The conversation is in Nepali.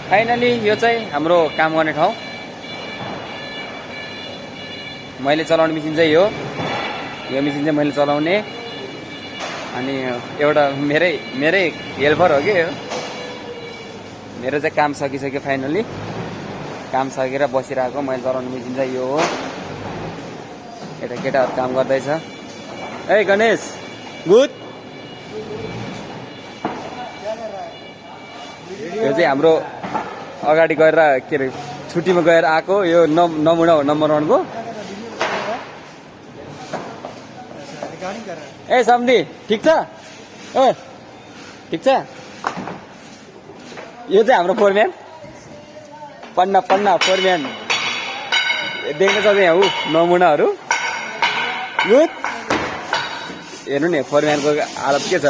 फाइनली यो चाहिँ हाम्रो काम गर्ने ठाउँ। मैले चलाउने मेसिन चाहिँ यो मेसिन चाहिँ मैले चलाउने। अनि एउटा मेरै हेल्पर हो कि यो। मेरो चाहिँ काम सकिसक्यो फाइनली। काम सकेर बसिरहेको मैले चलाउने मेसिन चाहिँ यो हो। यता केटाहरू काम गर्दैछ। ए गणेश गुड। यो चाहिँ हाम्रो अगाडि गएर के अरे छुट्टीमा गएर आएको यो नमुना हो नम्बर 1 को। ए सम्धी ठिक छ? ए ठिक छ। यो चाहिँ हाम्रो फोरम्यान पन्ना फोरम्यान देख्न सक्छ यहाँ नमुनाहरू। गुड। हेर्नु नि फोरम्यानको हालत के छ।